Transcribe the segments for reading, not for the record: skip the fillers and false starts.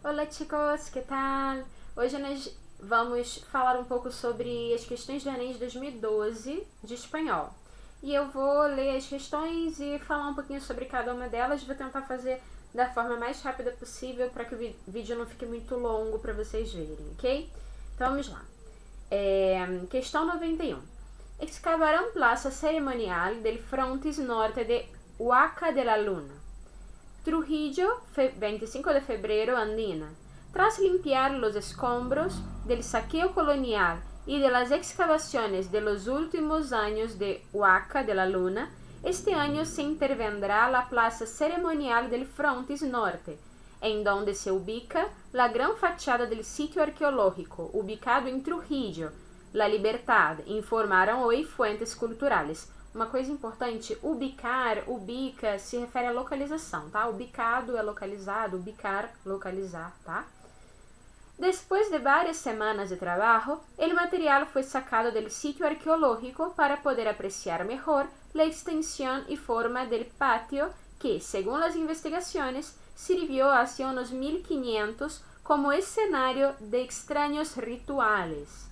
Olá chicos, que tal? Hoje nós vamos falar um pouco sobre as questões do Enem de 2012 de espanhol. E eu vou ler as questões e falar um pouquinho sobre cada uma delas. Vou tentar fazer da forma mais rápida possível para que o vídeo não fique muito longo para vocês verem, ok? Então vamos lá. Questão 91. Excavarán plaza ceremonial del frontis norte de Huaca de la Luna, Trujillo, 25 de febrero, Andina. Tras limpiar los escombros del saqueo colonial y de las excavaciones de los últimos años de Huaca de la Luna, este año se intervendrá la plaza ceremonial del frontis norte, en donde se ubica la gran fachada del sitio arqueológico, ubicado en Trujillo, La Libertad, informaram hoy fuentes culturales. Uma coisa importante, ubica, se refere à localização, tá? Ubicado é localizado, ubicar, localizar, tá? Después de varias semanas de trabajo, el material fue sacado del sitio arqueológico para poder apreciar mejor la extensión y forma del patio que, según las investigaciones, sirvió hacia unos 1500 como escenario de extraños rituales.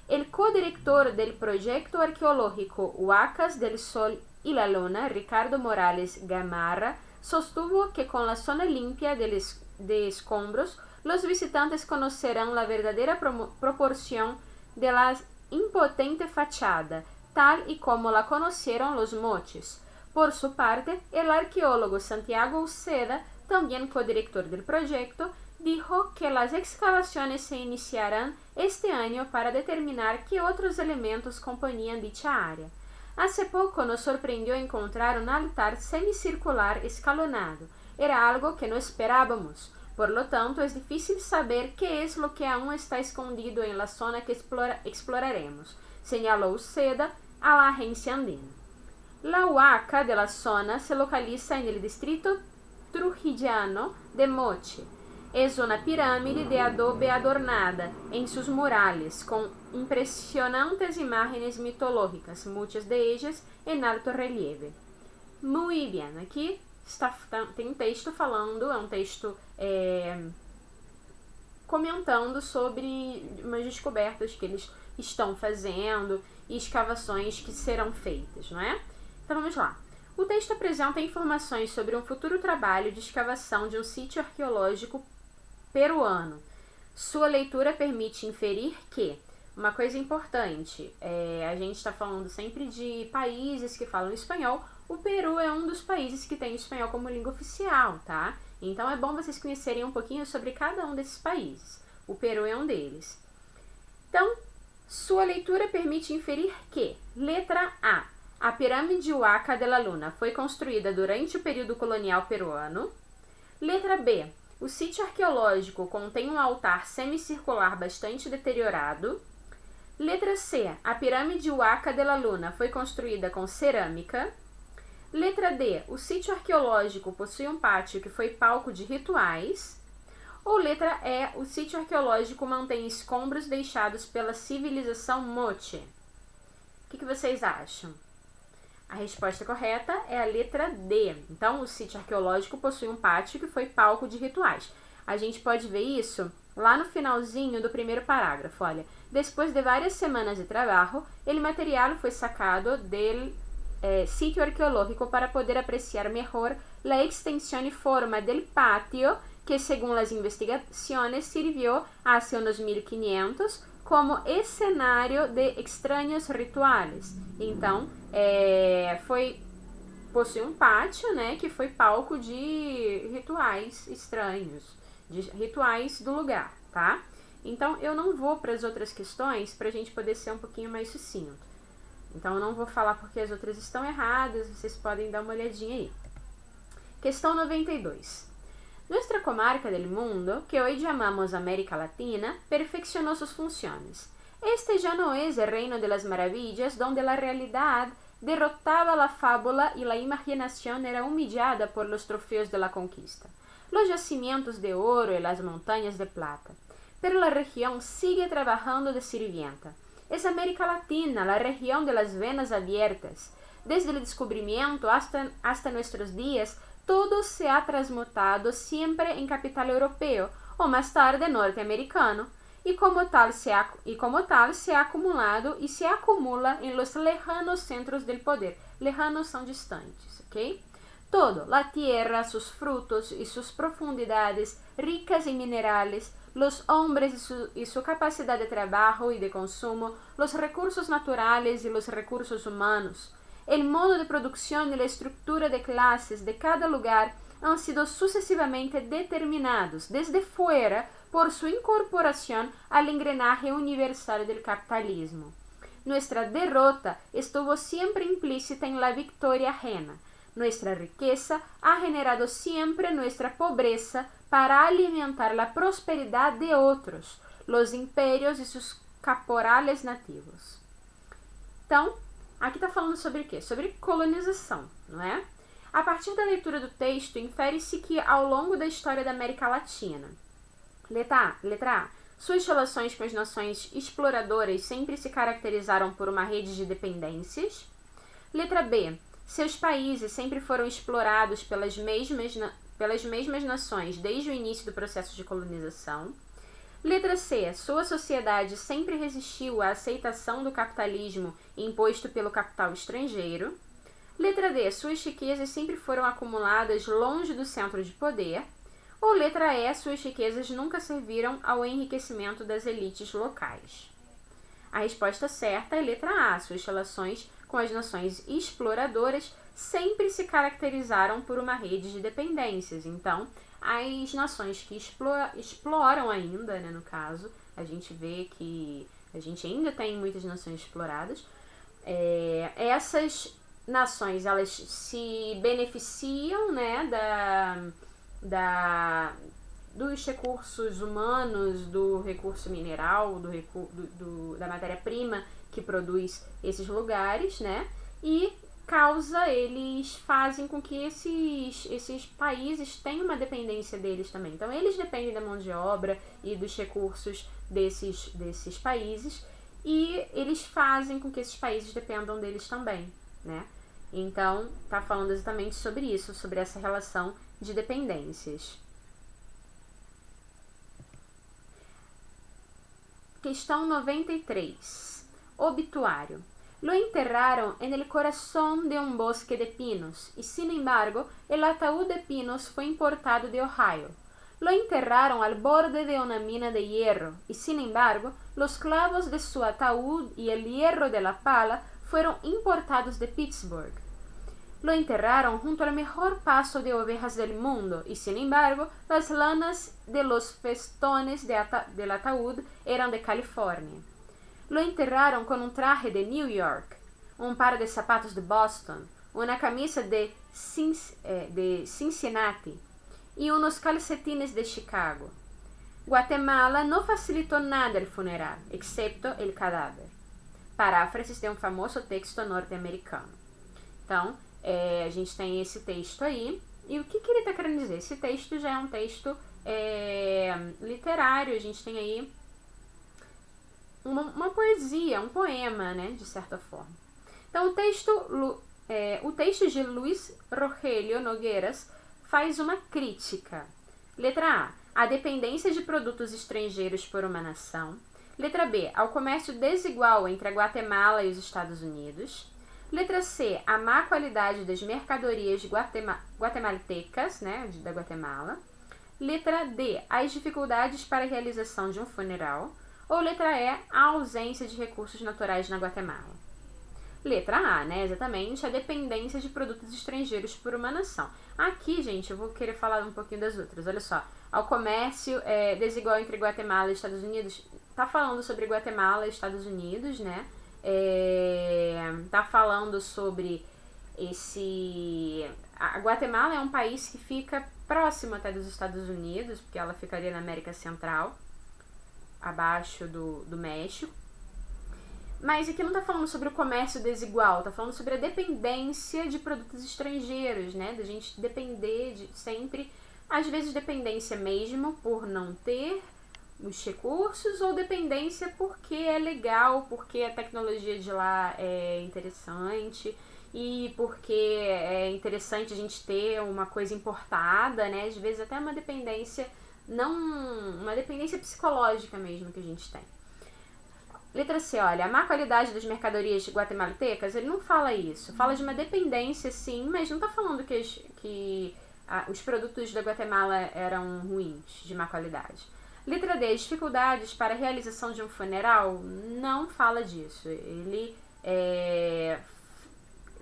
El codirector del proyecto arqueológico Huacas del Sol y la Luna, Ricardo Morales Gamarra, sostuvo que con la zona limpia de escombros, los visitantes conocerán la verdadera proporción de la impotente fachada, tal y como la conocieron los moches. Por su parte, el arqueólogo Santiago Uceda, también codirector del proyecto, dijo que las excavaciones se iniciarán este año para determinar qué otros elementos componían dicha área. Hace poco nos sorprendió encontrar un altar semicircular escalonado. Era algo que no esperábamos. Por lo tanto, es difícil saber qué es lo que aún está escondido en la zona que exploraremos, señaló Uceda a la agencia andina. La Huaca de la zona se localiza en el distrito trujillano de Moche. Es una pirámide de adobe adornada en sus murales con impresionantes imágenes mitológicas, muchas de ellas en alto relieve. Muy bien, aqui tem um texto falando, é um texto comentando sobre umas descobertas que eles estão fazendo e escavações que serão feitas, não é? Então vamos lá. O texto apresenta informações sobre um futuro trabalho de escavação de um sítio arqueológico peruano. Sua leitura permite inferir que, uma coisa importante, a gente está falando sempre de países que falam espanhol. O Peru é um dos países que tem o espanhol como língua oficial, tá? Então é bom vocês conhecerem um pouquinho sobre cada um desses países. O Peru é um deles. Então, sua leitura permite inferir que, letra A pirâmide Huaca de la Luna foi construída durante o período colonial peruano. Letra B, o sítio arqueológico contém um altar semicircular bastante deteriorado. Letra C, a pirâmide Huaca de la Luna foi construída com cerâmica. Letra D, o sítio arqueológico possui um pátio que foi palco de rituais. Ou letra E, o sítio arqueológico mantém escombros deixados pela civilização Moche. O que vocês acham? A resposta correta é a letra D. Então, o sítio arqueológico possui um pátio que foi palco de rituais. A gente pode ver isso lá no finalzinho do primeiro parágrafo. Olha, depois de várias semanas de trabalho, el material foi sacado del sitio arqueológico para poder apreciar mejor la extensión y forma del patio que, según las investigaciones, sirvió hace unos 1500 como escenario de extraños rituales. Então, possui um pátio, né, que foi palco de rituais estranhos, de rituais do lugar, tá? Então, eu não vou para as outras questões para a gente poder ser um pouquinho mais sucinto. Então, eu não vou falar porque as outras estão erradas, vocês podem dar uma olhadinha aí. Questão 92. Nuestra comarca del mundo, que hoy llamamos América Latina, perfeccionó sus funciones. Este ya no es el reino de las maravillas donde la realidad derrotaba la fábula y la imaginación era humillada por los trofeos de la conquista, los yacimientos de oro y las montañas de plata. Pero la región sigue trabajando de sirvienta. Es América Latina, la región de las venas abiertas. Desde el descubrimiento hasta nuestros días, todo se ha transmutado siempre en capital europeo, ou mais tarde norte-americano, y como tal se ha acumulado y se acumula en los lejanos centros del poder. Lejanos son distantes, ¿ok? Todo, la tierra, sus frutos y sus profundidades ricas en minerales, los hombres y su capacidad de trabajo y de consumo, los recursos naturales y los recursos humanos, el modo de producción y la estructura de clases de cada lugar han sido sucesivamente determinados desde fuera por su incorporación al engranaje universal del capitalismo. Nuestra derrota estuvo siempre implícita en la victoria ajena. Nuestra riqueza ha generado siempre nuestra pobreza para alimentar la prosperidad de otros, los impérios e seus caporales nativos. Então, aqui está falando sobre o quê? Sobre colonização, não é? A partir da leitura do texto, infere-se que ao longo da história da América Latina, letra A, suas relações com as nações exploradoras sempre se caracterizaram por uma rede de dependências. Letra B, seus países sempre foram explorados pelas mesmas nações desde o início do processo de colonização. Letra C, sua sociedade sempre resistiu à aceitação do capitalismo imposto pelo capital estrangeiro. Letra D, suas riquezas sempre foram acumuladas longe do centro de poder. Ou letra E, suas riquezas nunca serviram ao enriquecimento das elites locais. A resposta certa é letra A, suas relações com as nações exploradoras sempre se caracterizaram por uma rede de dependências. Então, as nações que exploram ainda, né, no caso, a gente vê que a gente ainda tem muitas nações exploradas, essas nações, elas se beneficiam, né, dos recursos humanos, do recurso mineral, da matéria-prima que produz esses lugares, né? E eles fazem com que esses países tenham uma dependência deles também. Então, eles dependem da mão de obra e dos recursos desses países, e eles fazem com que esses países dependam deles também, né? Então, tá falando exatamente sobre isso, sobre essa relação de dependências. Questão 93. Obituário. Lo enterraron en el corazón de un bosque de pinos y, sin embargo, el ataúd de pinos fue importado de Ohio. Lo enterraron al borde de una mina de hierro y, sin embargo, los clavos de su ataúd y el hierro de la pala fueron importados de Pittsburgh. Lo enterraron junto al mejor pasto de ovejas del mundo y, sin embargo, las lanas de los festones del ataúd eran de California. Lo enterraron con un traje de New York, un par de zapatos de Boston, una camisa de Cincinnati y unos calcetines de Chicago. Guatemala no facilitó nada el funeral, excepto el cadáver. Paráfrases de um famoso texto norte-americano. Então, a gente tem esse texto aí. E o que ele está querendo dizer? Esse texto já é um texto literário. A gente tem aí uma poesia, um poema, né, de certa forma. Então, o texto de Luiz Rogelio Nogueiras faz uma crítica. Letra A, a dependência de produtos estrangeiros por uma nação. Letra B, ao comércio desigual entre a Guatemala e os Estados Unidos. Letra C, a má qualidade das mercadorias guatemaltecas, né, da Guatemala. Letra D, as dificuldades para a realização de um funeral. Ou letra E, a ausência de recursos naturais na Guatemala. Letra A, né, exatamente, a dependência de produtos estrangeiros por uma nação. Aqui, gente, eu vou querer falar um pouquinho das outras. Olha só, ao comércio desigual entre Guatemala e Estados Unidos, tá falando sobre Guatemala e Estados Unidos, né? Tá falando sobre a Guatemala é um país que fica próximo até dos Estados Unidos, porque ela ficaria na América Central, abaixo do México. Mas aqui não tá falando sobre o comércio desigual, tá falando sobre a dependência de produtos estrangeiros, né? Da gente depender de sempre, às vezes dependência mesmo por não ter os recursos, ou dependência porque é legal, porque a tecnologia de lá é interessante e porque é interessante a gente ter uma coisa importada, né? Às vezes até uma dependência não uma dependência psicológica mesmo que a gente tem. Letra C, olha, a má qualidade das mercadorias guatemaltecas, ele não fala isso. Fala de uma dependência, sim, mas não tá falando que os produtos da Guatemala eram ruins, de má qualidade. Letra D, dificuldades para a realização de um funeral, não fala disso. Ele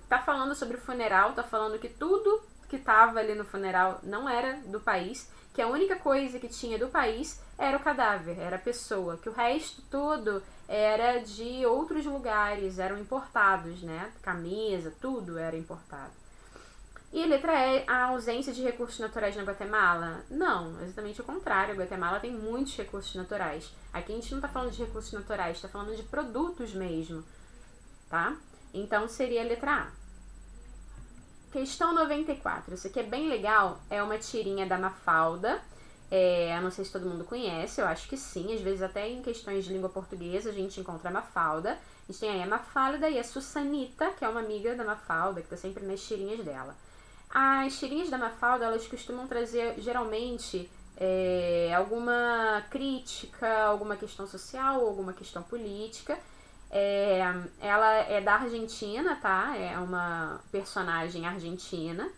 tá falando sobre o funeral, tá falando que tudo que tava ali no funeral não era do país, que a única coisa que tinha do país era o cadáver, era a pessoa, que o resto todo era de outros lugares, eram importados, né? Camisa, tudo era importado. E letra E, a ausência de recursos naturais na Guatemala? Não, exatamente o contrário. A Guatemala tem muitos recursos naturais. Aqui a gente não está falando de recursos naturais, está falando de produtos mesmo, tá? Então seria a letra A. Questão 94. Isso aqui é bem legal, é uma tirinha da Mafalda. Eu não sei se todo mundo conhece, eu acho que sim. Às vezes até em questões de língua portuguesa a gente encontra a Mafalda. A gente tem aí a Mafalda e a Sussanita, que é uma amiga da Mafalda, que está sempre nas tirinhas dela. As tirinhas da Mafalda, elas costumam trazer, geralmente, alguma crítica, alguma questão social, alguma questão política. Ela é da Argentina, tá? É uma personagem argentina.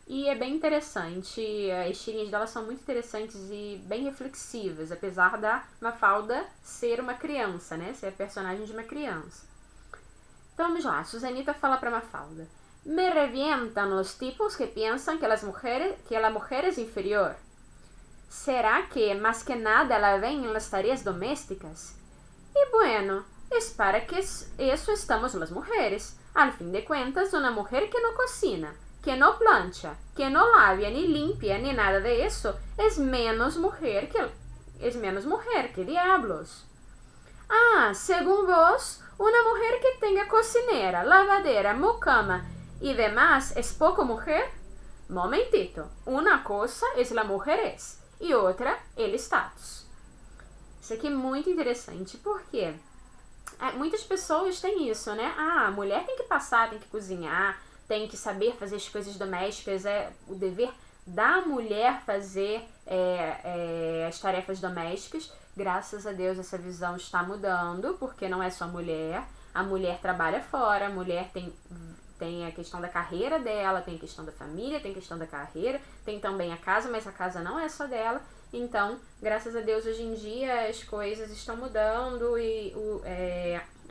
E é bem interessante, as tirinhas dela são muito interessantes e bem reflexivas, apesar da Mafalda ser uma criança, né? Ser a personagem de uma criança. Então vamos lá, Susanita fala para Mafalda. Me revientan los tipos que piensan que la mujer es inferior. ¿Será que más que nada la ven en las tareas domésticas? Y bueno, es para que eso estamos las mujeres. Al fin de cuentas, una mujer que no cocina, que no plancha, que no lava ni limpia ni nada de eso, es menos mujer que diablos. Ah, según vos, una mujer que tenga cocinera, lavadera, mucama y demás es poco mujer? Momentito, una cosa es la mujeres e outra el status. Isso aqui é muito interessante, porque muitas pessoas têm isso, né? A mulher tem que passar, tem que cozinhar, tem que saber fazer as coisas domésticas, é o dever da mulher fazer as tarefas domésticas. Graças a Deus essa visão está mudando, porque não é só a mulher trabalha fora, a mulher tem a questão da carreira dela, tem a questão da família, tem a questão da carreira, tem também a casa, mas a casa não é só dela. Então, graças a Deus, hoje em dia as coisas estão mudando e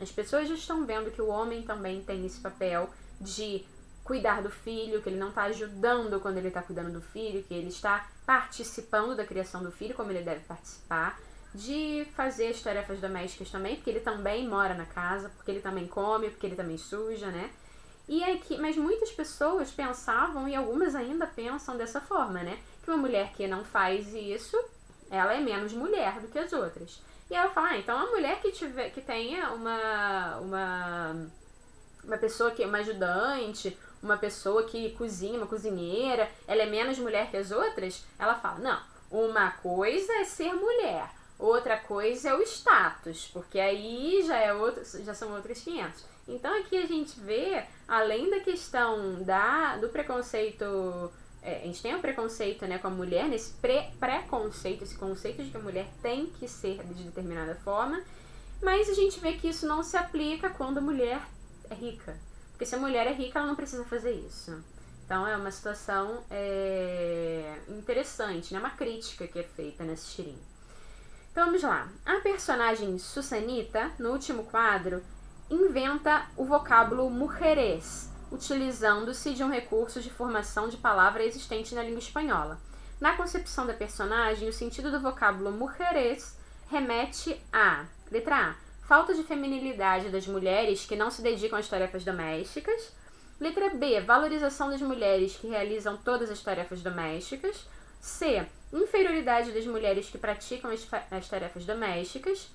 as pessoas já estão vendo que o homem também tem esse papel de cuidar do filho, que ele não está ajudando quando ele está cuidando do filho, que ele está participando da criação do filho como ele deve participar, de fazer as tarefas domésticas também, porque ele também mora na casa, porque ele também come, porque ele também suja, né? Mas muitas pessoas pensavam, e algumas ainda pensam dessa forma, né? Que uma mulher que não faz isso, ela é menos mulher do que as outras. E ela fala, então a mulher que tenha uma pessoa uma ajudante, uma pessoa que cozinha, uma cozinheira, ela é menos mulher que as outras, ela fala, não, uma coisa é ser mulher, outra coisa é o status, porque aí já são outros 500. Então aqui a gente vê, além da questão do preconceito, a gente tem o preconceito, né, com a mulher, nesse preconceito, esse conceito de que a mulher tem que ser de determinada forma, mas a gente vê que isso não se aplica quando a mulher é rica. Porque se a mulher é rica, ela não precisa fazer isso. Então é uma situação interessante, né? Uma crítica que é feita nesse tirinho. Então vamos lá. A personagem Sussanita, no último quadro, inventa o vocábulo mujeres, utilizando-se de um recurso de formação de palavra existente na língua espanhola. Na concepção da personagem, o sentido do vocábulo mujeres remete a, letra A, falta de feminilidade das mulheres que não se dedicam às tarefas domésticas. Letra B, valorização das mulheres que realizam todas as tarefas domésticas. C, inferioridade das mulheres que praticam as tarefas domésticas.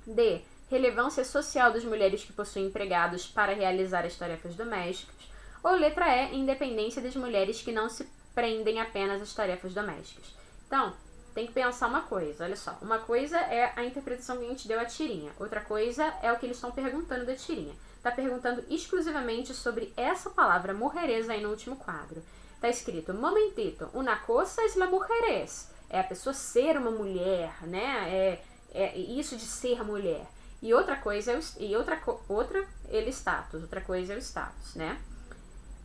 D, relevância social das mulheres que possuem empregados para realizar as tarefas domésticas. Ou letra E, independência das mulheres que não se prendem apenas às tarefas domésticas. Então, tem que pensar uma coisa, olha só. Uma coisa é a interpretação que a gente deu à tirinha. Outra coisa é o que eles estão perguntando da tirinha. Está perguntando exclusivamente sobre essa palavra mujeres aí no último quadro. Está escrito, momentito, una cosa es la mujeres é a pessoa ser uma mulher, né? É isso de ser mulher. E outra coisa é o status, outra coisa é o status, né?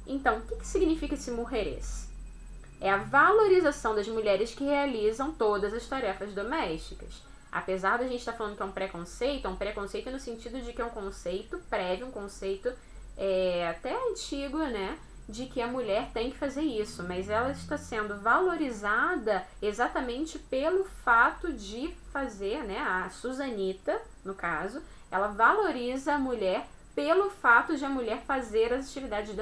Então, o que significa esse mujeres? É a valorização das mulheres que realizam todas as tarefas domésticas. Apesar da gente estar falando que é um preconceito no sentido de que é um conceito prévio, um conceito até antigo, né? De que a mulher tem que fazer isso, mas ela está sendo valorizada exatamente pelo fato de fazer, né? A Susanita, no caso, ela valoriza a mulher pelo fato de a mulher fazer as atividades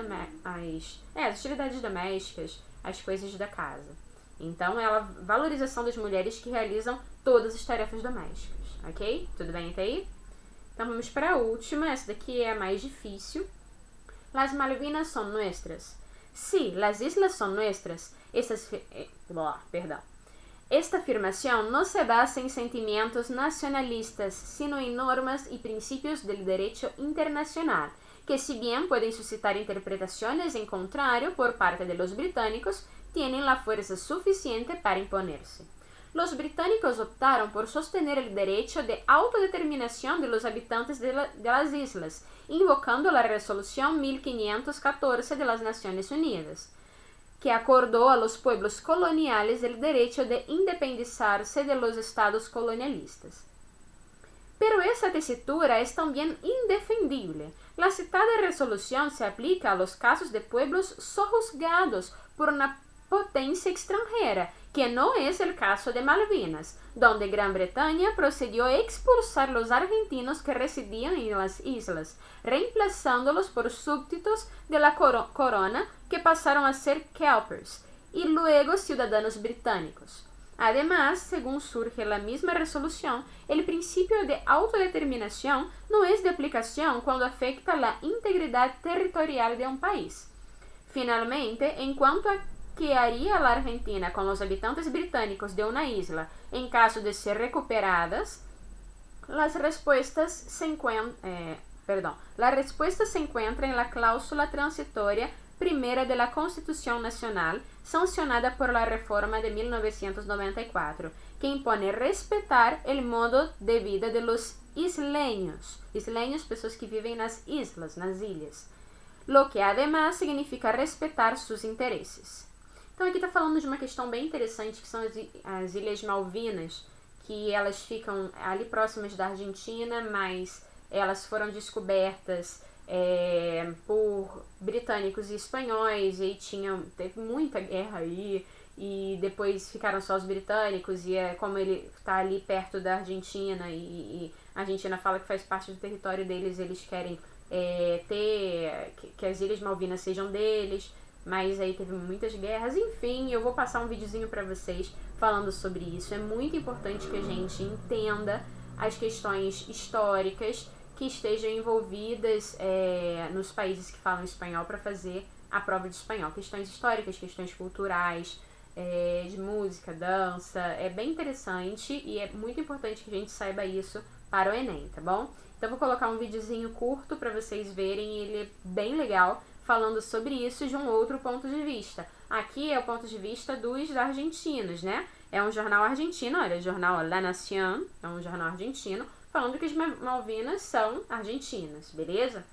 domésticas, as coisas da casa. Então, é a valorização das mulheres que realizam todas as tarefas domésticas, ok? Tudo bem até aí? Então, vamos para a última, essa daqui é a mais difícil. Las Malvinas son nuestras. Sí, las islas son nuestras. Esta afirmación no se basa en sentimientos nacionalistas, sino en normas y principios del derecho internacional, que si bien pueden suscitar interpretaciones en contrario por parte de los británicos, tienen la fuerza suficiente para imponerse. Los británicos optaron por sostener el derecho de autodeterminación de los habitantes de las islas, invocando la Resolución 1514 de las Naciones Unidas, que acordó a los pueblos coloniales el derecho de independizarse de los estados colonialistas. Pero esa tesitura es también indefendible. La citada resolución se aplica a los casos de pueblos sojuzgados por una potencia extranjera, que no es el caso de Malvinas, donde Gran Bretaña procedió a expulsar los argentinos que residían en las islas, reemplazándolos por súbditos de la corona que pasaron a ser kelpers y luego ciudadanos británicos. Además, según surge la misma resolución, el principio de autodeterminación no es de aplicación cuando afecta la integridad territorial de un país. Finalmente, en cuanto a que haría la Argentina con los habitantes británicos de una isla en caso de ser recuperadas, la respuesta se encuentra en la cláusula transitoria primera de la Constitución Nacional, sancionada por la reforma de 1994, que impone respetar el modo de vida de los isleños, pessoas que vivem nas islas, nas ilhas, lo que además significa respetar sus intereses. Então aqui está falando de uma questão bem interessante, que são as Ilhas Malvinas, que elas ficam ali próximas da Argentina, mas elas foram descobertas por britânicos e espanhóis, e teve muita guerra aí, e depois ficaram só os britânicos, e como ele está ali perto da Argentina, e a Argentina fala que faz parte do território deles, eles querem que as Ilhas Malvinas sejam deles, mas aí teve muitas guerras. Enfim, eu vou passar um videozinho para vocês falando sobre isso. É muito importante que a gente entenda as questões históricas que estejam envolvidas nos países que falam espanhol para fazer a prova de espanhol. Questões históricas, questões culturais, de música, dança. É bem interessante e é muito importante que a gente saiba isso para o Enem, tá bom? Então eu vou colocar um videozinho curto para vocês verem, ele é bem legal, falando sobre isso de um outro ponto de vista. Aqui é o ponto de vista dos argentinos, né? É um jornal argentino, olha, o jornal La Nación, é um jornal argentino, falando que as Malvinas são argentinas, beleza?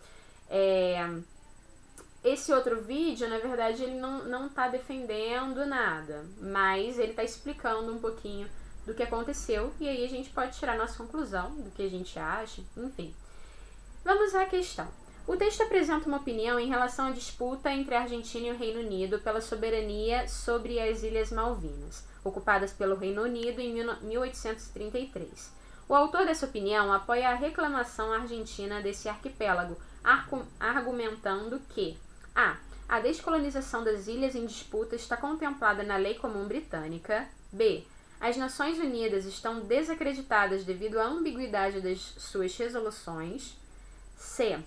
Esse outro vídeo, na verdade, ele não tá defendendo nada, mas ele tá explicando um pouquinho do que aconteceu, e aí a gente pode tirar nossa conclusão do que a gente acha, enfim. Vamos à questão. O texto apresenta uma opinião em relação à disputa entre a Argentina e o Reino Unido pela soberania sobre as Ilhas Malvinas, ocupadas pelo Reino Unido em 1833. O autor dessa opinião apoia a reclamação argentina desse arquipélago, argumentando que a descolonização das ilhas em disputa está contemplada na Lei Comum Britânica, b. As Nações Unidas estão desacreditadas devido à ambiguidade das suas resoluções, c.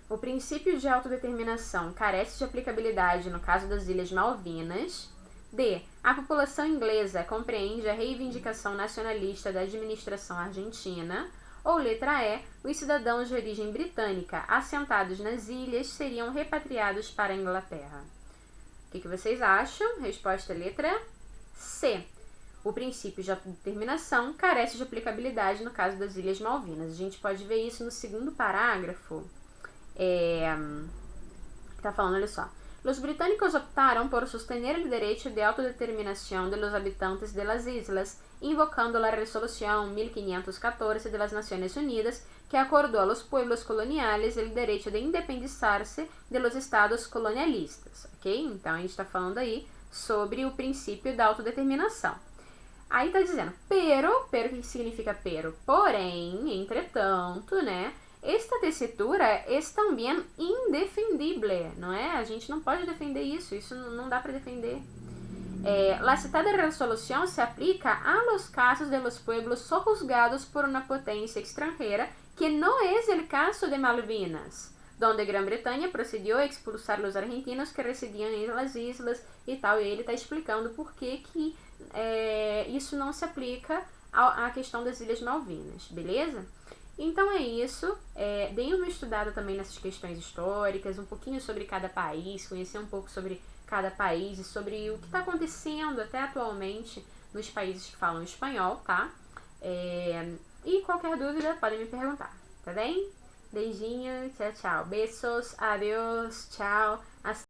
O princípio de autodeterminação carece de aplicabilidade no caso das Ilhas Malvinas. D. A população inglesa compreende a reivindicação nacionalista da administração argentina. Ou letra E. Os cidadãos de origem britânica assentados nas ilhas seriam repatriados para a Inglaterra. O que vocês acham? Resposta letra C. o princípio de autodeterminação carece de aplicabilidade no caso das Ilhas Malvinas. A gente pode ver isso no segundo parágrafo. Está falando, olha só. Los británicos optaron por sostener el derecho de autodeterminación de los habitantes de las islas, invocando la Resolución 1514 de las Naciones Unidas, que acordó a los pueblos coloniales el derecho de independizarse de los estados colonialistas, ok? Então, a gente está falando aí sobre o princípio da autodeterminação. Aí tá dizendo, pero, o que significa pero? Porém, entretanto, né? Esta tessitura é também indefendible, não é? A gente não pode defender isso não dá para defender. La citada resolución se aplica a los casos de los pueblos sojuzgados por una potencia extranjera, que no es el caso de Malvinas, donde Gran Bretanha procedió a expulsar los argentinos que residían em las islas e tal. E ele está explicando por que isso não se aplica à questão das Ilhas Malvinas, beleza? Então é isso, deem uma estudada também nessas questões históricas, um pouquinho sobre cada país, conhecer um pouco sobre cada país e sobre o que está acontecendo até atualmente nos países que falam espanhol, tá? E qualquer dúvida podem me perguntar, tá bem? Beijinho, tchau, tchau. Beijos, adeus, tchau.